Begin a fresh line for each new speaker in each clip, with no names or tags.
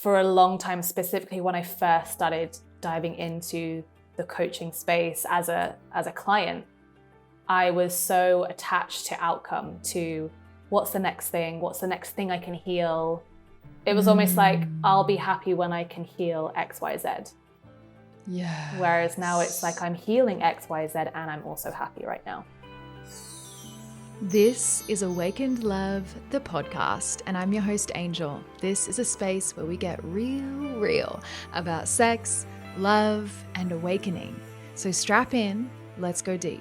for a long time, specifically when I first started diving into the coaching space as a client, I was so attached to outcome, to what's the next thing I can heal. It was almost like, I'll be happy when I can heal X, Y, Z.
Yeah.
Whereas now it's like, I'm healing X, Y, Z, and I'm also happy right now.
This is Awakened Love, the podcast, and I'm your host, Angel. This is a space where we get real about sex, love, and awakening. So strap in, let's go deep.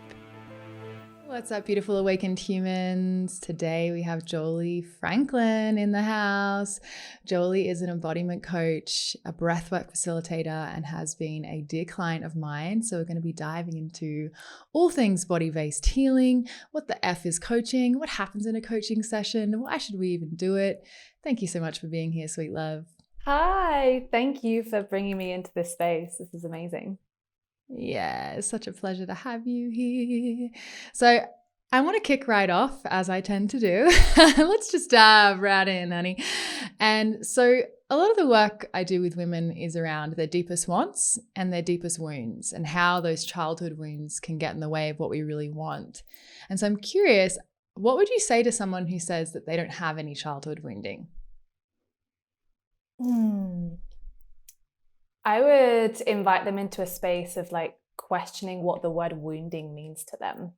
What's up, beautiful awakened humans? Today we have Joley Franklin in the house. Joley is an embodiment coach, a breathwork facilitator, and has been a dear client of mine. So we're going to be diving into all things body-based healing, what the F is coaching, what happens in a coaching session, why should we even do it? Thank you so much for being here, sweet love.
Hi, thank you for bringing me into this space. This is amazing.
Yeah, it's such a pleasure to have you here. So I want to kick right off, as I tend to do. Let's just dive right in, honey. And so a lot of the work I do with women is around their deepest wants and their deepest wounds, and how those childhood wounds can get in the way of what we really want. And so I'm curious, what would you say to someone who says that they don't have any childhood wounding?
I would invite them into a space of like questioning what the word wounding means to them.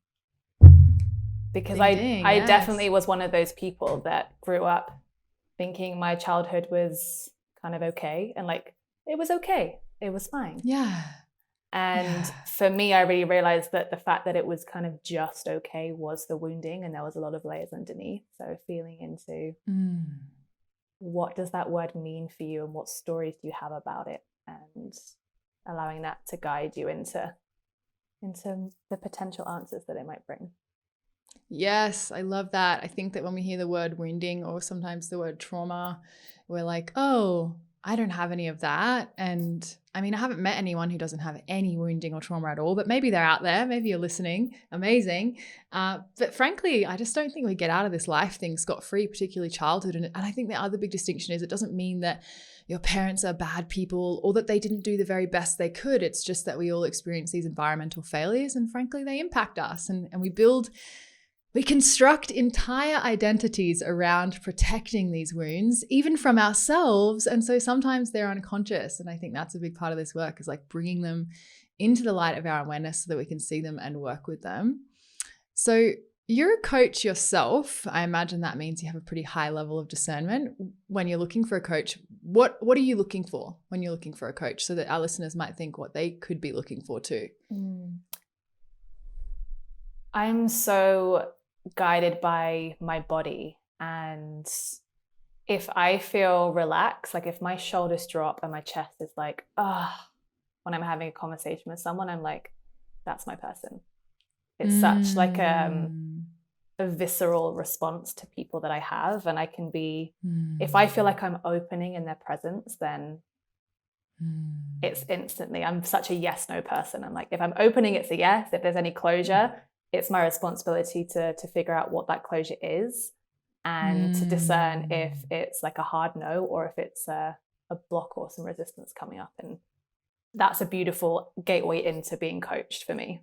Because I definitely was one of those people that grew up thinking my childhood was kind of okay. And like, it was okay. It was fine.
Yeah.
And for me, I really realized that the fact that it was kind of just okay was the wounding. And there was a lot of layers underneath. So feeling into what does that word mean for you, and what stories do you have about it? And allowing that to guide you into the potential answers that it might bring.
Yes, I love that. I think that when we hear the word wounding, or sometimes the word trauma, we're like, oh, I don't have any of that. And I mean, I haven't met anyone who doesn't have any wounding or trauma at all, but maybe they're out there. Maybe you're listening. Amazing. But frankly, I just don't think we get out of this life thing scot-free, particularly childhood. And I think the other big distinction is it doesn't mean that your parents are bad people or that they didn't do the very best they could. It's just that we all experience these environmental failures, and frankly, they impact us. And we construct entire identities around protecting these wounds, even from ourselves. And so sometimes they're unconscious. And I think that's a big part of this work, is like bringing them into the light of our awareness so that we can see them and work with them. So you're a coach yourself. I imagine that means you have a pretty high level of discernment. When you're looking for a coach, what are you looking for when you're looking for a coach, so that our listeners might think what they could be looking for too?
I'm so guided by my body, and if I feel relaxed, like if my shoulders drop and my chest is like, when I'm having a conversation with someone, I'm like, that's my person. It's such like a visceral response to people that I have, and I can be, if I feel like I'm opening in their presence, then it's instantly, I'm such a yes no person. I'm like, if I'm opening, it's a yes. If there's any closure, it's my responsibility to figure out what that closure is, and to discern if it's like a hard no, or if it's a block or some resistance coming up. And that's a beautiful gateway into being coached for me.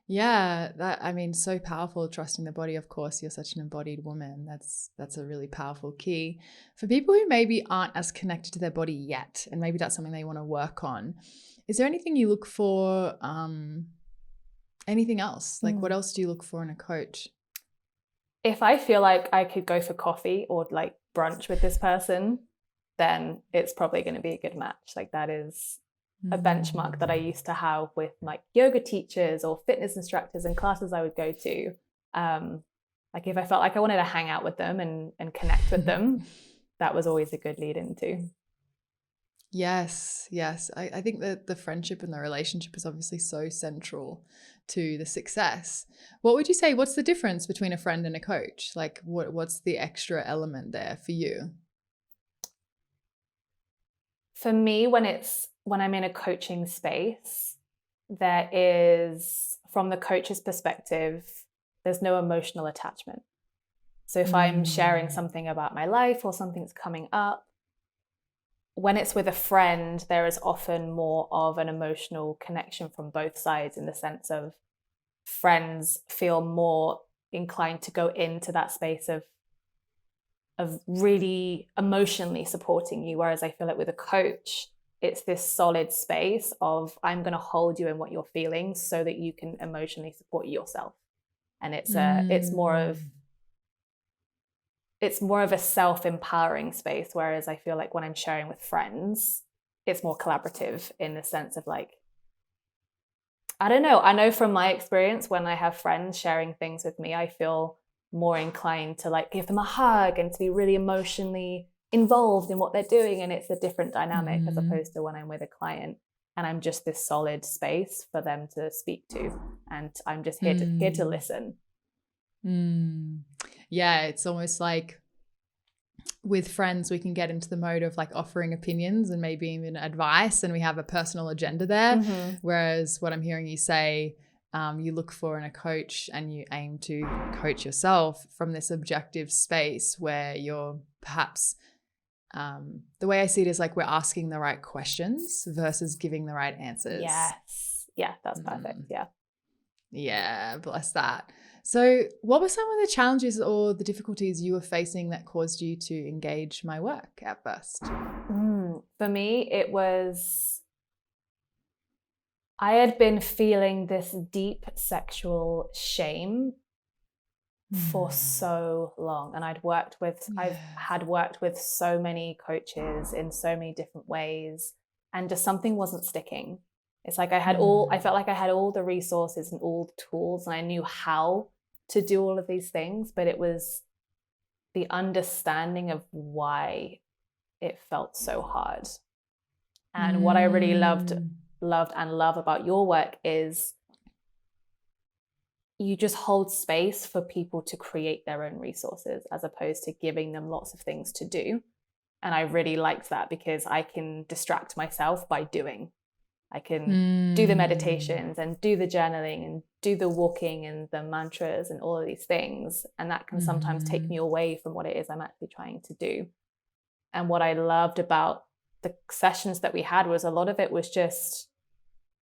Yeah, that, I mean, so powerful, trusting the body. Of course, you're such an embodied woman. That's a really powerful key for people who maybe aren't as connected to their body yet, and maybe that's something they want to work on. Is there anything you look for? Anything else? Like, what else do you look for in a coach?
If I feel like I could go for coffee or like brunch with this person, then it's probably going to be a good match. Like, that is a benchmark that I used to have with like yoga teachers or fitness instructors and classes I would go to. Like if I felt like I wanted to hang out with them and connect with them, that was always a good lead into.
Yes. I think that the friendship and the relationship is obviously so central to the success. What would you say, what's the difference between a friend and a coach? Like what's the extra element there for you?
For me, when I'm in a coaching space, there is, from the coach's perspective, there's no emotional attachment. So if I'm sharing something about my life or something's coming up, when it's with a friend, there is often more of an emotional connection from both sides, in the sense of friends feel more inclined to go into that space of really emotionally supporting you. Whereas I feel like with a coach, it's this solid space of, I'm going to hold you in what you're feeling so that you can emotionally support yourself. And it's more of a self-empowering space. Whereas I feel like when I'm sharing with friends, it's more collaborative, in the sense of like, I don't know. I know from my experience, when I have friends sharing things with me, I feel more inclined to like give them a hug and to be really emotionally involved in what they're doing. And it's a different dynamic as opposed to when I'm with a client and I'm just this solid space for them to speak to. And I'm just here to listen.
Yeah, it's almost like with friends, we can get into the mode of like offering opinions and maybe even advice, and we have a personal agenda there. Whereas what I'm hearing you say, you look for in a coach and you aim to coach yourself from this objective space where you're perhaps, the way I see it is like we're asking the right questions versus giving the right answers.
Yes. Yeah, that's perfect. Yeah.
Yeah, bless that. So what were some of the challenges or the difficulties you were facing that caused you to engage my work at first?
For me, it was, I had been feeling this deep sexual shame for so long. And I've had worked with so many coaches in so many different ways, and just something wasn't sticking. It's like I felt like I had all the resources and all the tools, and I knew how to do all of these things, but it was the understanding of why it felt so hard. And what I really loved and love about your work is you just hold space for people to create their own resources, as opposed to giving them lots of things to do. And I really liked that, because I can distract myself by doing. I can do the meditations and do the journaling and do the walking and the mantras and all of these things. And that can sometimes take me away from what it is I'm actually trying to do. And what I loved about the sessions that we had was a lot of it was just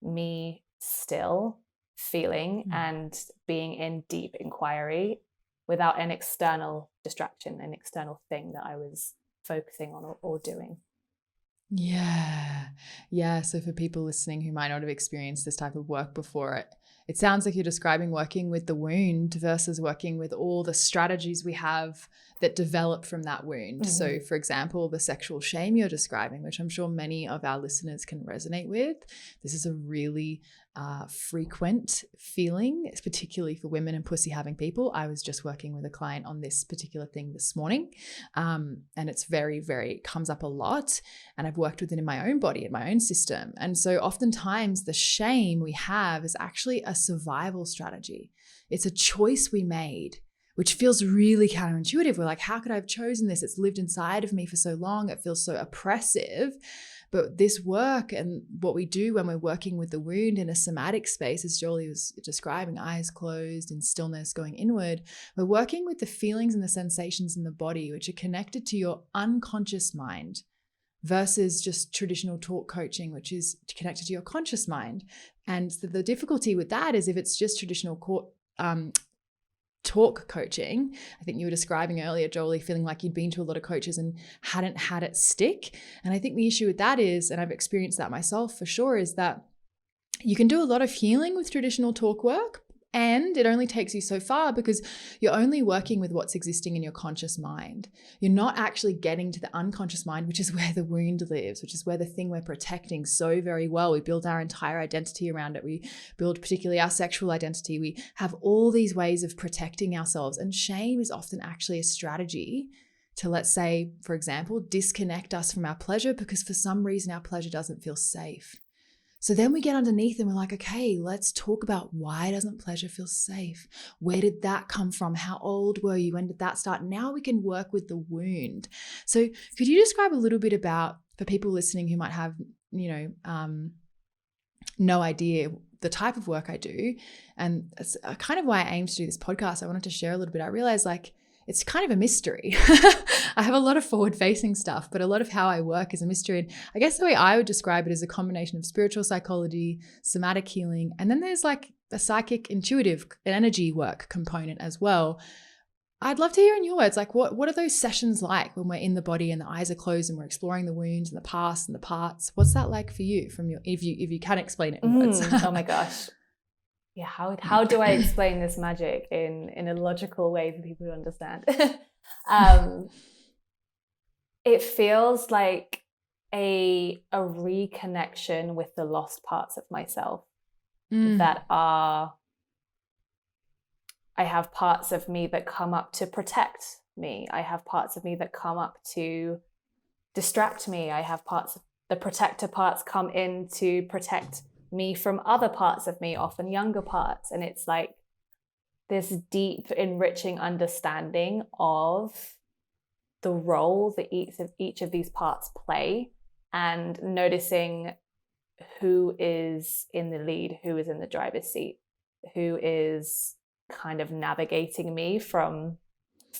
me still feeling and being in deep inquiry without an external distraction, an external thing that I was focusing on or doing.
Yeah. So for people listening who might not have experienced this type of work before, it sounds like you're describing working with the wound versus working with all the strategies we have that develop from that wound. So for example, the sexual shame you're describing, which I'm sure many of our listeners can resonate with. This is a really frequent feeling, particularly for women and pussy having people. I was just working with a client on this particular thing this morning. And it's very, very, comes up a lot. And I've worked with it in my own body, in my own system. And so oftentimes the shame we have is actually a survival strategy. It's a choice we made, which feels really counterintuitive. We're like, how could I have chosen this? It's lived inside of me for so long. It feels so oppressive. But this work and what we do when we're working with the wound in a somatic space, as Joley was describing, eyes closed in stillness, going inward, we're working with the feelings and the sensations in the body, which are connected to your unconscious mind, versus just traditional talk coaching, which is connected to your conscious mind. And so the difficulty with that is if it's just traditional talk coaching, I think you were describing earlier, Joley, feeling like you'd been to a lot of coaches and hadn't had it stick. And I think the issue with that is, and I've experienced that myself for sure, is that you can do a lot of healing with traditional talk work, and it only takes you so far because you're only working with what's existing in your conscious mind. You're not actually getting to the unconscious mind, which is where the wound lives, which is where the thing we're protecting so very well. We build our entire identity around it. We build particularly our sexual identity. We have all these ways of protecting ourselves. And shame is often actually a strategy to, let's say, for example, disconnect us from our pleasure because for some reason our pleasure doesn't feel safe. So then we get underneath and we're like, okay, let's talk about why doesn't pleasure feel safe? Where did that come from? How old were you? When did that start? Now we can work with the wound. So could you describe a little bit about, for people listening who might have, no idea the type of work I do, and it's kind of why I aim to do this podcast. I wanted to share a little bit. I realized like it's kind of a mystery. I have a lot of forward facing stuff, but a lot of how I work is a mystery. And I guess the way I would describe it is a combination of spiritual psychology, somatic healing, and then there's like a psychic, intuitive, energy work component as well. I'd love to hear in your words, like what are those sessions like when we're in the body and the eyes are closed and we're exploring the wounds and the past and the parts? What's that like for you from your, if you can explain it in words?
Oh my gosh. Yeah, how do I explain this magic in a logical way for people to understand? It feels like a reconnection with the lost parts of myself that are, I have parts of me that come up to protect me. I have parts of me that come up to distract me. I have parts, the protector parts come in to protect me from other parts of me, often younger parts. And it's like this deep, enriching understanding of the role that each of these parts play, and noticing who is in the lead, who is in the driver's seat, who is kind of navigating me from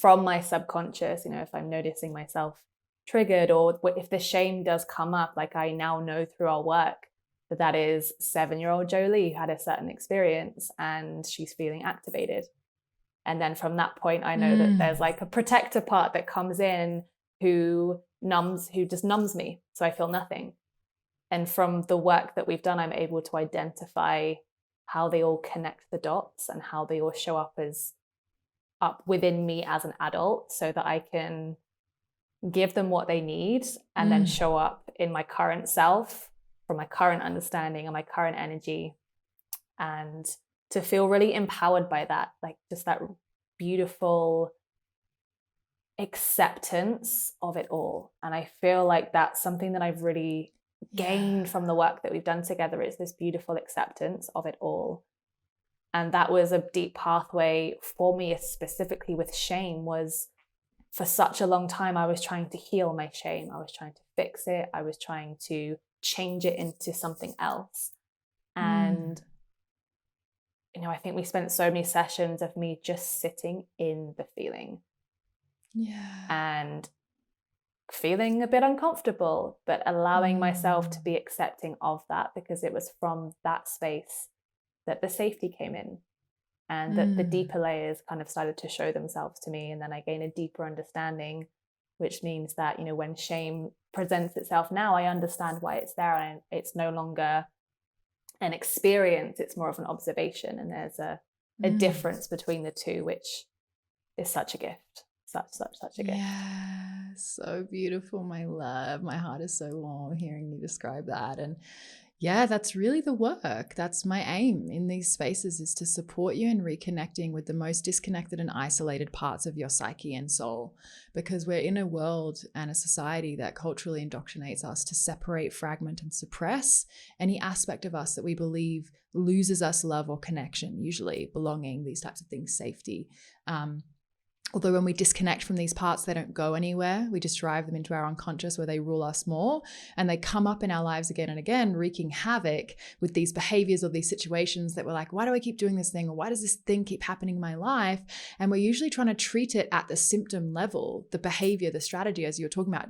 my subconscious. You know, if I'm noticing myself triggered, or if the shame does come up, like I now know through our work that is 7-year-old Joley who had a certain experience and she's feeling activated. And then from that point, I know that there's like a protector part that comes in who just numbs me. So I feel nothing. And from the work that we've done, I'm able to identify how they all connect the dots and how they all show up within me as an adult, so that I can give them what they need and then show up in my current self, from my current understanding and my current energy, and to feel really empowered by that, like just that beautiful acceptance of it all. And I feel like that's something that I've really gained from the work that we've done together, is this beautiful acceptance of it all. And that was a deep pathway for me, specifically with shame. Was for such a long time I was trying to heal my shame, I was trying to fix it, I was trying to change it into something else. And you know, I think we spent so many sessions of me just sitting in the feeling, and feeling a bit uncomfortable, but allowing myself to be accepting of that, because it was from that space that the safety came in, and that the deeper layers kind of started to show themselves to me. And then I gained a deeper understanding, which means that, you know, when shame presents itself now, I understand why it's there, and it's no longer an experience, it's more of an observation. And there's a difference between the two, which is such a gift. Such a gift.
Yeah, so beautiful, my love. My heart is so warm hearing you describe that. And yeah, that's really the work. That's my aim in these spaces, is to support you in reconnecting with the most disconnected and isolated parts of your psyche and soul, because we're in a world and a society that culturally indoctrinates us to separate, fragment, and suppress any aspect of us that we believe loses us love or connection, usually belonging, these types of things, safety. Although when we disconnect from these parts, they don't go anywhere. We just drive them into our unconscious, where they rule us more, and they come up in our lives again and again, wreaking havoc with these behaviors or these situations that we're like, why do I keep doing this thing? Or why does this thing keep happening in my life? And we're usually trying to treat it at the symptom level, the behavior, the strategy, as you were talking about,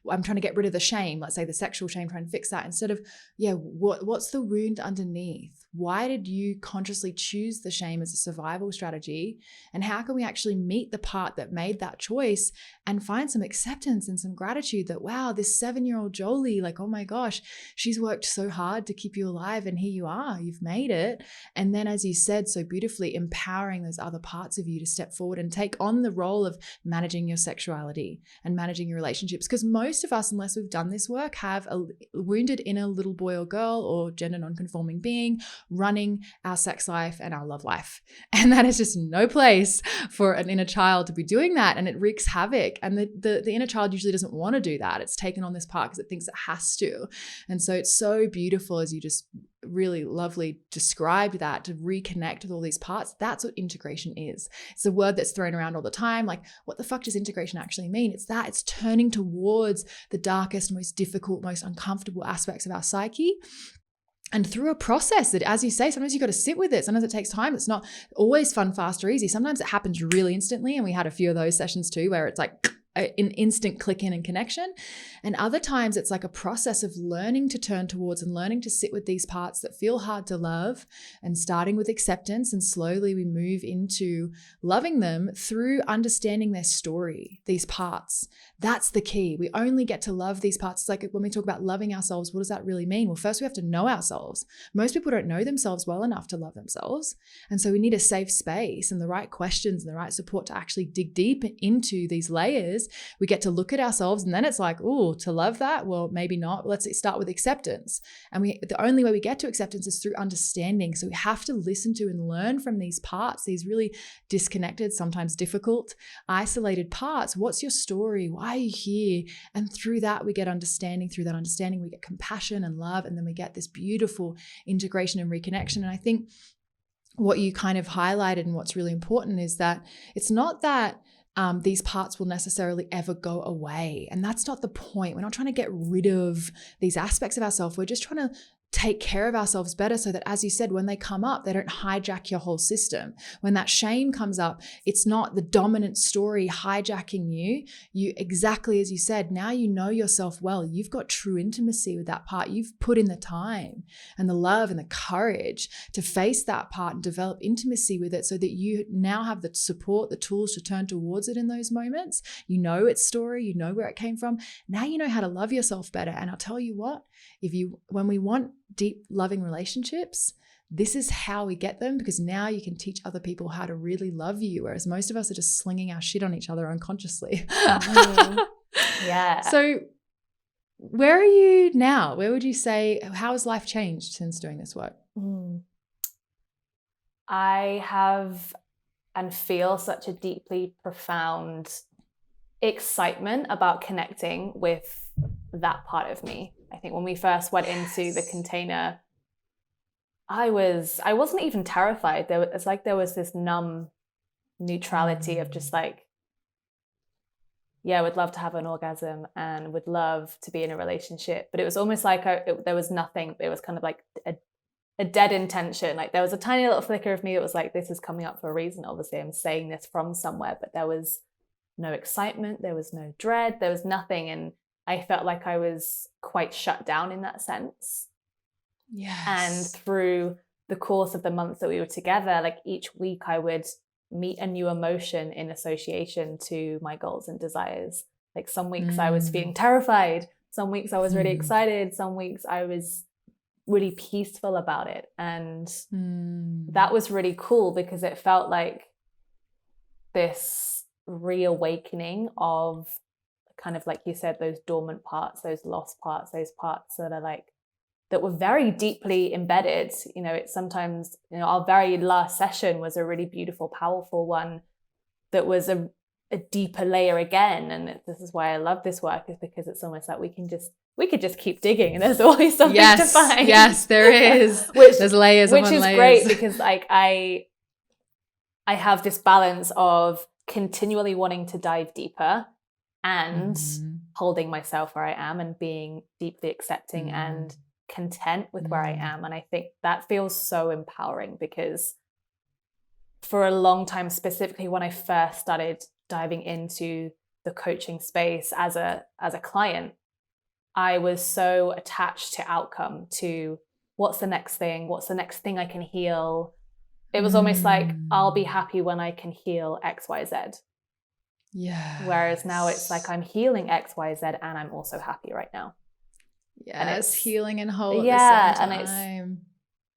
I'm trying to get rid of the shame, let's say the sexual shame, trying to fix that, instead of, what's the wound underneath? Why did you consciously choose the shame as a survival strategy? And how can we actually meet the part that made that choice and find some acceptance and some gratitude that, wow, this 7-year-old Joley, like, oh my gosh, she's worked so hard to keep you alive, and here you are, you've made it. And then, as you said so beautifully, empowering those other parts of you to step forward and take on the role of managing your sexuality and managing your relationships. Because most of us, unless we've done this work, have a wounded inner little boy or girl or gender non-conforming being running our sex life and our love life. And that is just no place for an inner child to be doing that, and it wreaks havoc. And the inner child usually doesn't want to do that. It's taken on this part because it thinks it has to. And so it's so beautiful, as you just really lovely described that, to reconnect with all these parts. That's what integration is. It's a word that's thrown around all the time. Like, what the fuck does integration actually mean? It's turning towards the darkest, most difficult, most uncomfortable aspects of our psyche, And through a process that, as you say, sometimes you got to sit with it. Sometimes it takes time. It's not always fun, fast, or easy. Sometimes it happens really instantly. And we had a few of those sessions too, where it's like an instant click in and connection. And other times it's like a process of learning to turn towards and learning to sit with these parts that feel hard to love, and starting with acceptance. And slowly we move into loving them through understanding their story, these parts. That's the key. We only get to love these parts. It's like when we talk about loving ourselves, what does that really mean? Well, first we have to know ourselves. Most people don't know themselves well enough to love themselves. And so we need a safe space and the right questions and the right support to actually dig deep into these layers. We get to look at ourselves, and then it's like, oh, to love that? Well, maybe not. Let's start with acceptance. And the only way we get to acceptance is through understanding. So we have to listen to and learn from these parts, these really disconnected, sometimes difficult, isolated parts. What's your story? Why are you here? And through that, we get understanding. Through that understanding, we get compassion and love. And then we get this beautiful integration and reconnection. And I think what you kind of highlighted and what's really important is that it's not that these parts will necessarily ever go away. And that's not the point. We're not trying to get rid of these aspects of ourselves. We're just trying to take care of ourselves better so that, as you said, when they come up, they don't hijack your whole system. When that shame comes up, it's not the dominant story hijacking you. You, exactly as you said, now you know yourself well. You've got true intimacy with that part. You've put in the time and the love and the courage to face that part and develop intimacy with it so that you now have the support, the tools to turn towards it in those moments. You know its story, you know where it came from. Now you know how to love yourself better. And I'll tell you what, when we want deep loving relationships, this is how we get them, because now you can teach other people how to really love you, whereas most of us are just slinging our shit on each other unconsciously.
Yeah.
So where are you now? Where would you say, how has life changed since doing this work?
I have and feel such a deeply profound excitement about connecting with that part of me. I think when we first went into the container, I wasn't even terrified. It's like there was this numb neutrality of just like, yeah, would love to have an orgasm and would love to be in a relationship. But it was almost like there was nothing. It was kind of like a dead intention. Like there was a tiny little flicker of me that was like, this is coming up for a reason. Obviously, I'm saying this from somewhere, but there was no excitement. There was no dread. There was nothing. And I felt like I was quite shut down in that sense.
Yes.
And through the course of the months that we were together, like each week I would meet a new emotion in association to my goals and desires. Like some weeks I was feeling terrified. Some weeks I was really excited. Some weeks I was really peaceful about it. And that was really cool because it felt like this reawakening of kind of, like you said, those dormant parts, those lost parts, those parts that are like, that were very deeply embedded. You know, it's sometimes, you know, our very last session was a really beautiful, powerful one that was a deeper layer again. And this is why I love this work, is because it's almost like we could just keep digging and there's always something to find.
Yes, there is. There's layers
which
upon
is
layers.
Great because like I have this balance of continually wanting to dive deeper and holding myself where I am and being deeply accepting and content with where I am. And I think that feels so empowering, because for a long time, specifically when I first started diving into the coaching space as a client, I was so attached to outcome, to what's the next thing I can heal. It was almost like, I'll be happy when I can heal XYZ.
Yeah.
Whereas now it's like, I'm healing XYZ and I'm also happy right now.
Yes, healing and whole at the same time.
And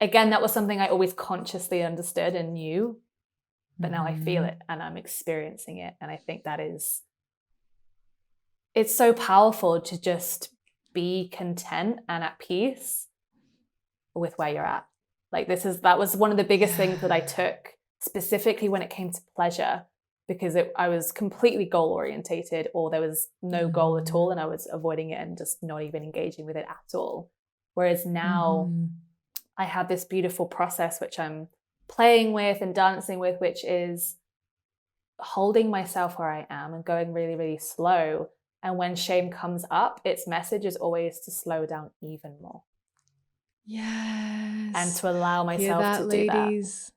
again, that was something I always consciously understood and knew, but now I feel it and I'm experiencing it. And I think it's so powerful to just be content and at peace with where you're at. Like that was one of the biggest things that I took, specifically when it came to pleasure, because I was completely goal orientated, or there was no goal at all and I was avoiding it and just not even engaging with it at all. Whereas now I have this beautiful process which I'm playing with and dancing with, which is holding myself where I am and going really, really slow. And when shame comes up, its message is always to slow down even more.
Yes.
and to allow
Hear
myself
that,
to do that.
ladies?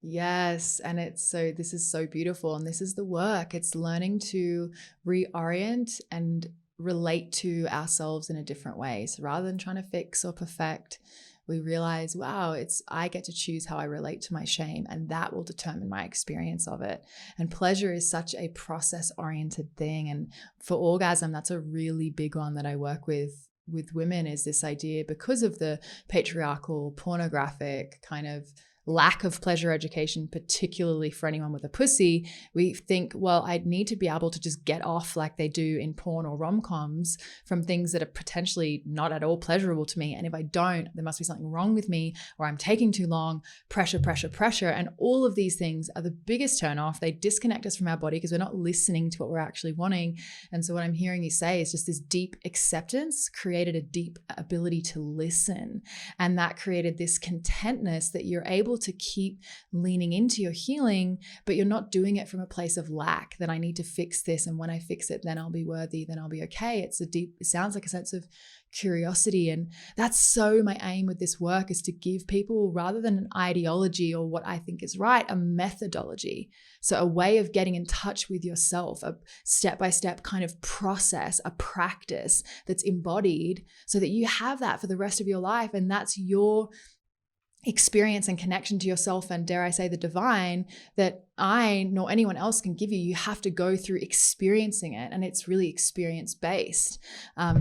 Yes. And this is so beautiful. And this is the work. It's learning to reorient and relate to ourselves in a different way. So rather than trying to fix or perfect, we realize, wow, I get to choose how I relate to my shame, and that will determine my experience of it. And pleasure is such a process-oriented thing. And for orgasm, that's a really big one that I work with women, is this idea, because of the patriarchal, pornographic kind of lack of pleasure education, particularly for anyone with a pussy, we think, well, I'd need to be able to just get off like they do in porn or rom-coms from things that are potentially not at all pleasurable to me. And if I don't, there must be something wrong with me, or I'm taking too long, pressure, pressure, pressure. And all of these things are the biggest turnoff. They disconnect us from our body because we're not listening to what we're actually wanting. And so what I'm hearing you say is just this deep acceptance created a deep ability to listen. And that created this contentness that you're able to keep leaning into your healing, but you're not doing it from a place of lack, that I need to fix this, and when I fix it, then I'll be worthy, then I'll be okay. It sounds like a sense of curiosity. And that's so my aim with this work, is to give people, rather than an ideology or what I think is right, a methodology. So a way of getting in touch with yourself, a step-by-step kind of process, a practice that's embodied, so that you have that for the rest of your life. And that's your experience and connection to yourself, and dare I say the divine, that I nor anyone else can give you. You have to go through experiencing it, and it's really experience based.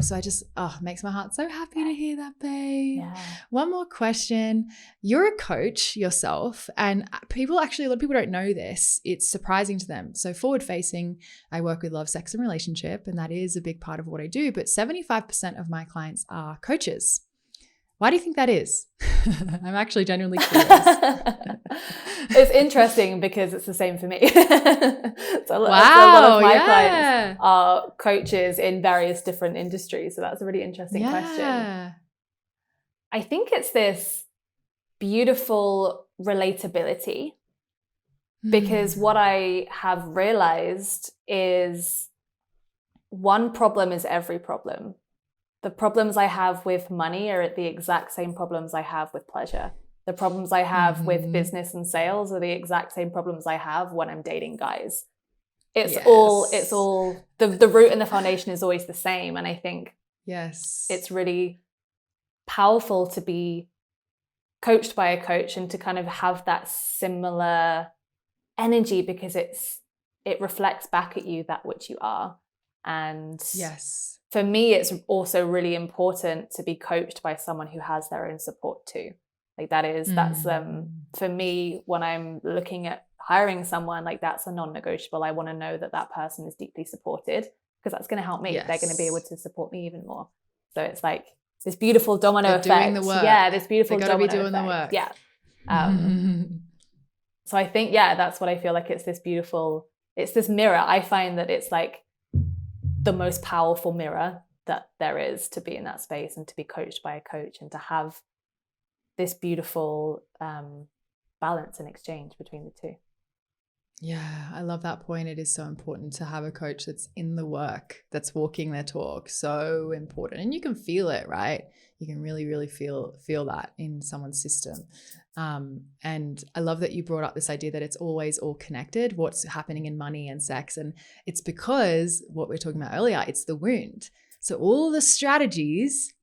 So I just, makes my heart so happy to hear that, babe.
Yeah.
One more question. You're a coach yourself, and a lot of people don't know this. It's surprising to them. So forward facing, I work with love, sex, and relationship, and that is a big part of what I do. But 75% of my clients are coaches. Why do you think that is? I'm actually genuinely curious.
It's interesting because it's the same for me. So a lot of my clients are coaches in various different industries. So that's a really interesting question. I think it's this beautiful relatability, because what I have realized is one problem is every problem. The problems I have with money are the exact same problems I have with pleasure. The problems I have with business and sales are the exact same problems I have when I'm dating guys. It's all the root and the foundation is always the same. And I think it's really powerful to be coached by a coach and to kind of have that similar energy, because it reflects back at you that which you are. And for me, it's also really important to be coached by someone who has their own support too. Like that's for me, when I'm looking at hiring someone, like that's a non-negotiable. I want to know that that person is deeply supported, because that's going to help me. They're going to be able to support me even more. So it's like this beautiful domino effect. Doing the work. Yeah, this beautiful domino effect. Be doing the work. Yeah. So I think, that's what I feel like. It's this beautiful, it's this mirror. I find that it's like the most powerful mirror that there is, to be in that space and to be coached by a coach and to have this beautiful balance and exchange between the two.
Yeah, I love that point. It is so important to have a coach that's in the work, that's walking their talk. So important. And you can feel it, right? You can really, really feel that in someone's system. And I love that you brought up this idea that it's always all connected, what's happening in money and sex. And it's because what we were talking about earlier, it's the wound. So all the strategies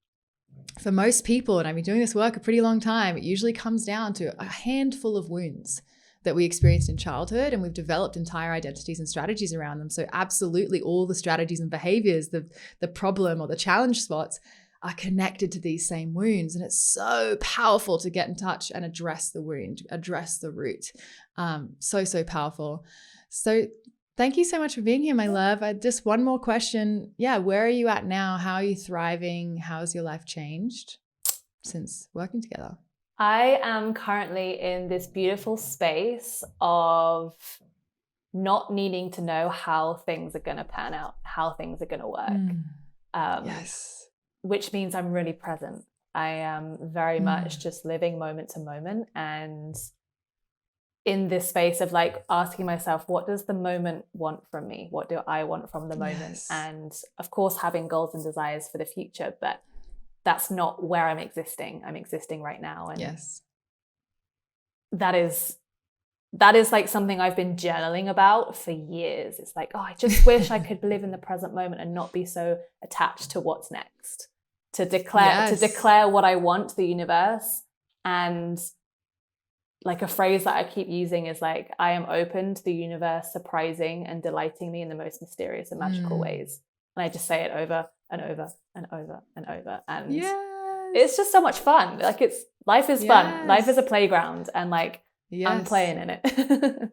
for most people, and I've been doing this work a pretty long time, it usually comes down to a handful of wounds that we experienced in childhood, and we've developed entire identities and strategies around them. So absolutely all the strategies and behaviors, the problem or the challenge spots are connected to these same wounds. And it's so powerful to get in touch and address the wound, address the root. So powerful. So thank you so much for being here, my love. Just one more question. Yeah, where are you at now? How are you thriving? How's your life changed since working together?
I am currently in this beautiful space of not needing to know how things are going to pan out, how things are going to work. Which means I'm really present. I am very much just living moment to moment, and in this space of like asking myself, what does the moment want from me? What do I want from the moment? And of course, having goals and desires for the future, but that's not where I'm existing. I'm existing right now. And
yes,
that is like something I've been journaling about for years. It's like, oh, I just wish I could live in the present moment and not be so attached to what's next. To declare what I want to the universe. And like a phrase that I keep using is like, I am open to the universe surprising and delighting me in the most mysterious and magical ways. And I just say it over and over and over and over. And it's just so much fun. Like life is fun. Life is a playground, and like I'm playing in it.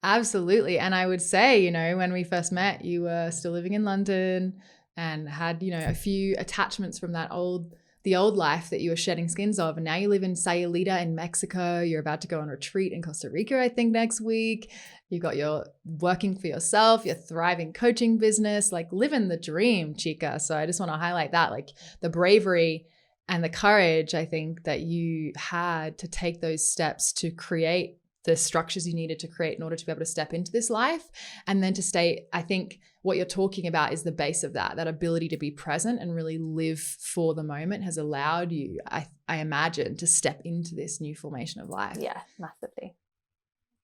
Absolutely. And I would say, when we first met, you were still living in London and had, a few attachments from the old life that you were shedding skins of. And now you live in Sayulita in Mexico. You're about to go on retreat in Costa Rica, I think, next week. You've got your working for yourself, your thriving coaching business, like living the dream, chica. So I just want to highlight that, like the bravery and the courage, I think, that you had to take those steps to create the structures you needed to create in order to be able to step into this life. And then to stay, I think what you're talking about is the base of that ability to be present and really live for the moment has allowed you, I imagine, to step into this new formation of life.
Yeah, massively.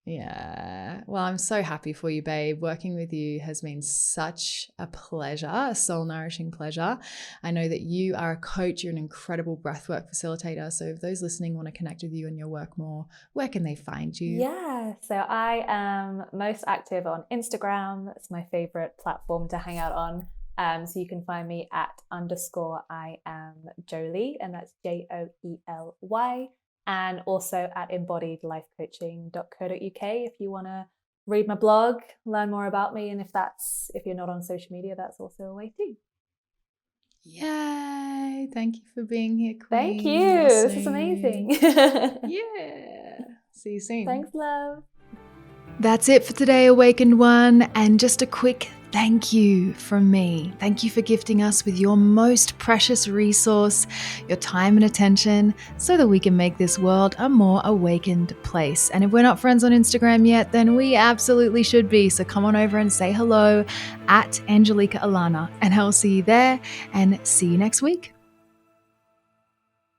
Yeah. Well, I'm so happy for you, babe. Working with you has been such a pleasure, a soul-nourishing pleasure. I know that you are a coach. You're an incredible breathwork facilitator. So if those listening want to connect with you and your work more, where can they find you?
Yeah. So I am most active on Instagram. That's my favorite platform to hang out on. So you can find me at _I am Joley, and that's Joely. And also at embodiedlifecoaching.co.uk if you want to read my blog, learn more about me. And if you're not on social media, that's also a way too.
Yay. Thank you for being here, Queen.
Thank you. This is amazing.
Yeah. See you soon.
Thanks, love.
That's it for today, Awakened One. And just a quick thank you from me. Thank you for gifting us with your most precious resource, your time and attention, so that we can make this world a more awakened place. And if we're not friends on Instagram yet, then we absolutely should be. So come on over and say hello at Angelika Alana, and I'll see you there and see you next week.